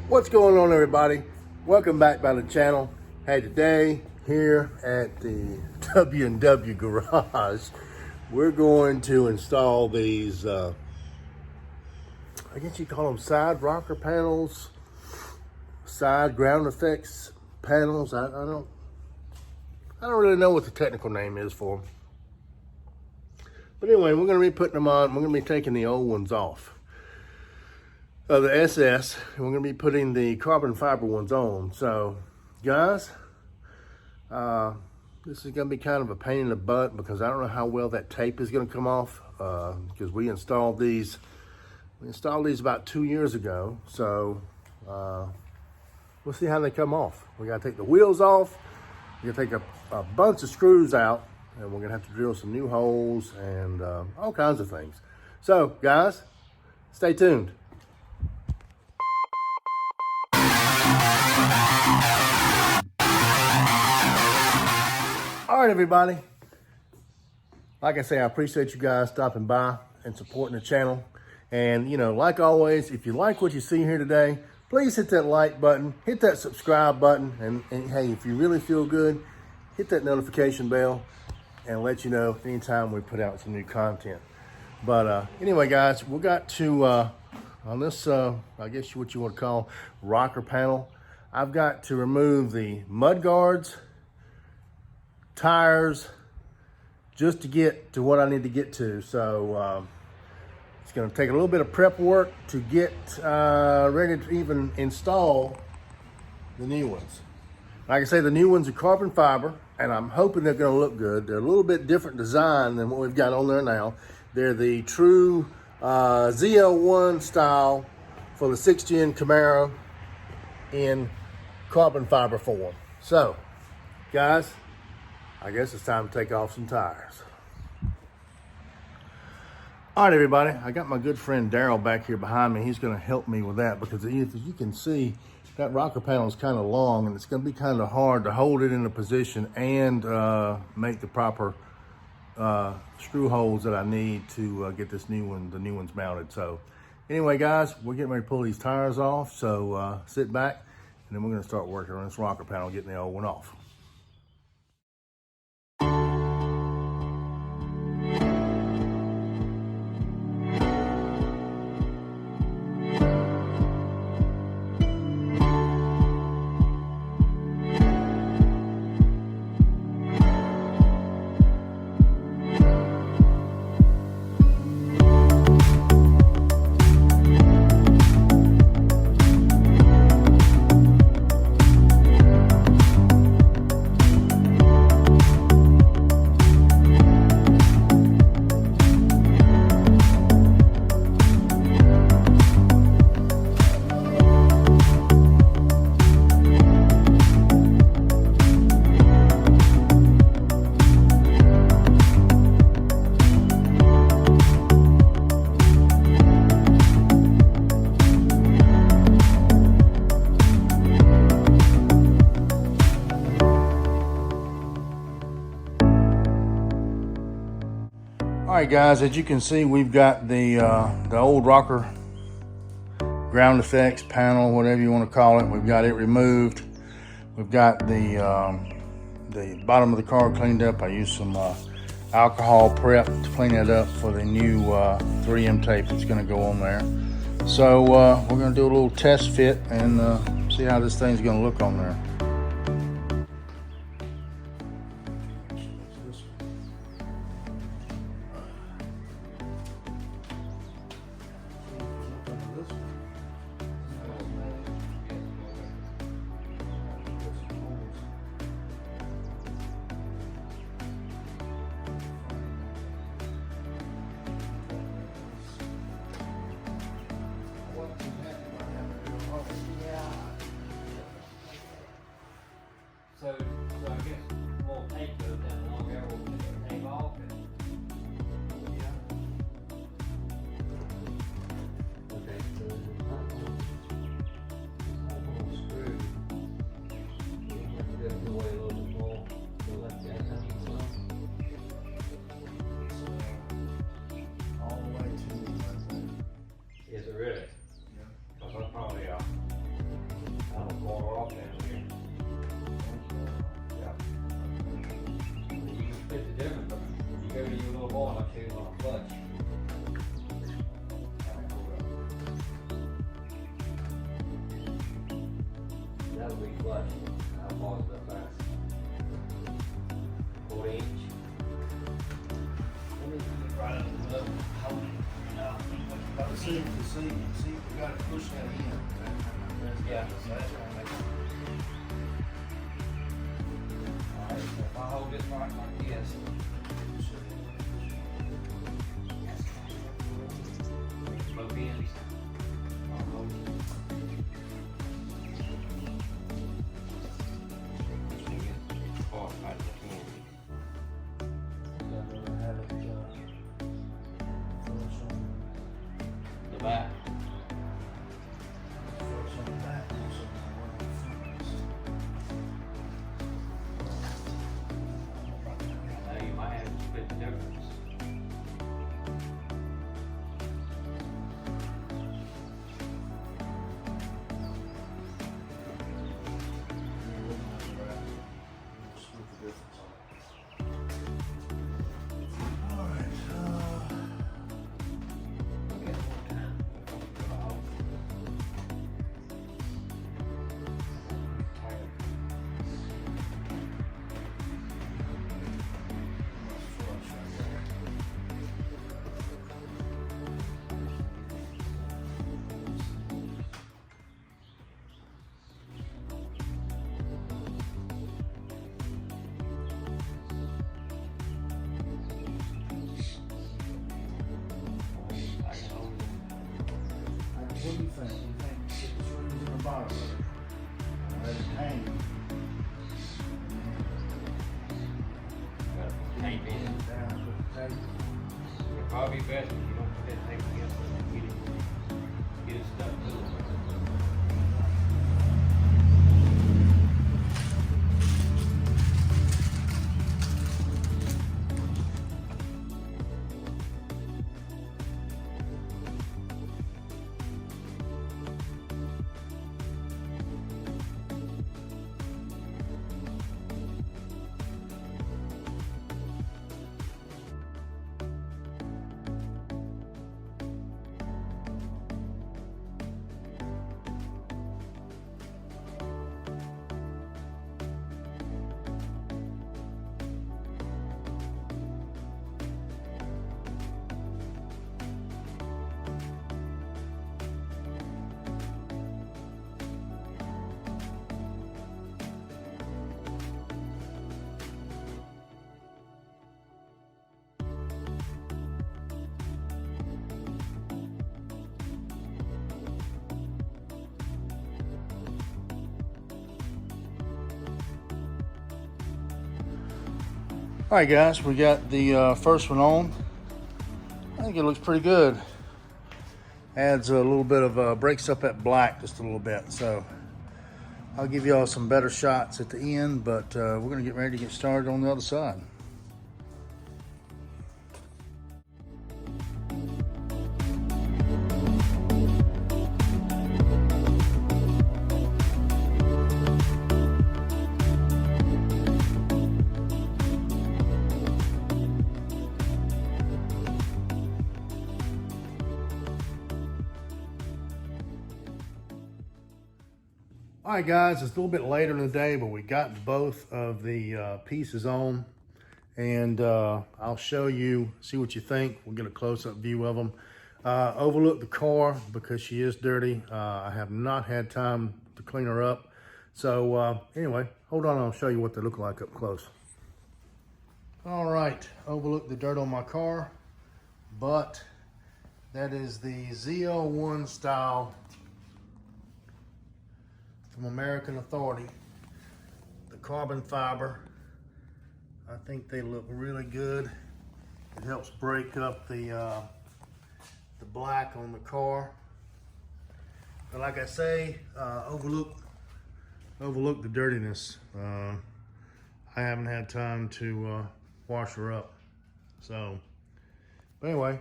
What's going on, everybody? Welcome back by the channel. Hey, today here at the W&W garage, we're going to install these I guess you call them side rocker panels, side ground effects panels. I don't really know what the technical name is for them. But anyway, we're going to be putting them on. We're going to be taking the old ones off of the SS, and we're going to be putting the carbon fiber ones on. So guys, this is going to be kind of a pain in the butt because I don't know how well that tape is going to come off, because we installed these about 2 years ago. So we'll see how they come off. We got to take the wheels off. We're going to take a bunch of screws out, and we're going to have to drill some new holes and all kinds of things. So guys, stay tuned. All right, everybody. Like I say, I appreciate you guys stopping by and supporting the channel. And, you know, like always, if you like what you see here today, please hit that like button, hit that subscribe button, and hey, if you really feel good, hit that notification bell and let you know anytime we put out some new content. But anyway, guys, we got to, on this, I guess what you want to call rocker panel, I've got to remove the mud guards, tires, just to get to what I need to get to. So it's going to take a little bit of prep work to get ready to even install the new ones. Like I say, the new ones are carbon fiber, and I'm hoping they're going to look good. They're a little bit different design than what we've got on there now. They're the true ZL1 style for the 6th-gen Camaro in carbon fiber form. So guys, I guess it's time to take off some tires. All right, everybody, I got my good friend Daryl back here behind me. He's going to help me with that because, as you can see, that rocker panel is kind of long, and it's going to be kind of hard to hold it in a position and make the proper screw holes that I need to get the new ones mounted. So anyway, guys, we're getting ready to pull these tires off. So sit back, and then we're going to start working on this rocker panel, getting the old one off. All right, guys, as you can see, we've got the old rocker ground effects panel, whatever you want to call it. We've got it removed. We've got the bottom of the car cleaned up. I used some alcohol prep to clean it up for the new 3M tape that's going to go on there. So we're going to do a little test fit and see how this thing's going to look on there. it'll be flush. How far is that back? 4 inch. Let me get right up to the level. Hold it. See, we gotta push that in. Yeah. So that's what I make. Alright, so if I hold this right like this, both ends. I'll hold it. Just wanna get as far as I can. The back. Now you might have to split the difference. What do you think? Do you think get the screws in the bottom of it? Let it hang. Tape in. Down with the tape. It'd probably be best if you don't put that tape against it and get it stuck to it. All right, guys, we got the first one on. I think it looks pretty good. Adds a little bit of, breaks up that black just a little bit. So I'll give y'all some better shots at the end, but we're gonna get ready to get started on the other side. All right, guys, it's a little bit later in the day, but we got both of the pieces on, and I'll show you, see what you think. We'll get a close-up view of them. Overlook the car because she is dirty. I have not had time to clean her up. So anyway, hold on, I'll show you what they look like up close. All right, overlook the dirt on my car, but that is the ZL1 style from American Authority. The carbon fiber, I think they look really good. It helps break up the black on the car. But like I say, overlook the dirtiness. I haven't had time to wash her up. So, but anyway,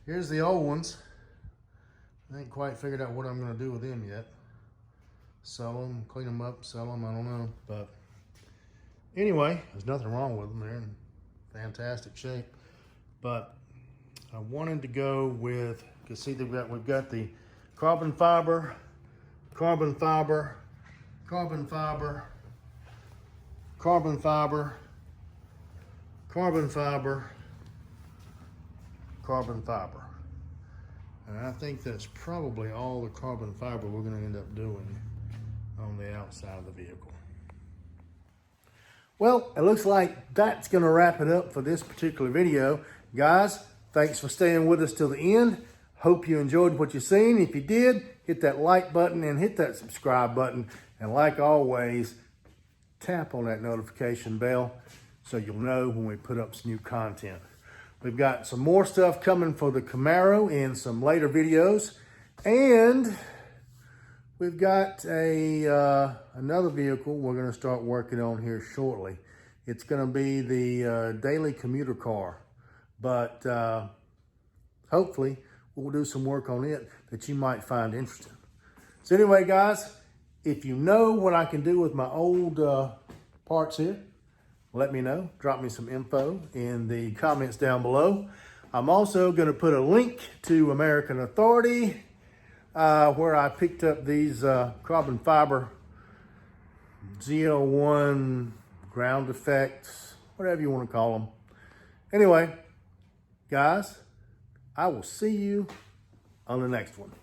here's the old ones. I ain't quite figured out what I'm gonna do with them yet. Sell them, clean them up, sell them, I don't know. But anyway, there's nothing wrong with them. They're in fantastic shape. But I wanted to go with, you can see that we've got the carbon fiber, carbon fiber, carbon fiber, carbon fiber, carbon fiber, carbon fiber. And I think that's probably all the carbon fiber we're going to end up doing on the outside of the vehicle. Well, it looks like that's going to wrap it up for this particular video. Guys, thanks for staying with us till the end. Hope you enjoyed what you've seen. If you did, hit that like button and hit that subscribe button. And like always, tap on that notification bell so you'll know when we put up some new content. We've got some more stuff coming for the Camaro in some later videos. And we've got another vehicle we're going to start working on here shortly. It's going to be the daily commuter car. But hopefully we'll do some work on it that you might find interesting. So anyway, guys, if you know what I can do with my old parts here, let me know. Drop me some info in the comments down below. I'm also going to put a link to American Authority where I picked up these carbon fiber ZL1 ground effects, whatever you want to call them. Anyway, guys, I will see you on the next one.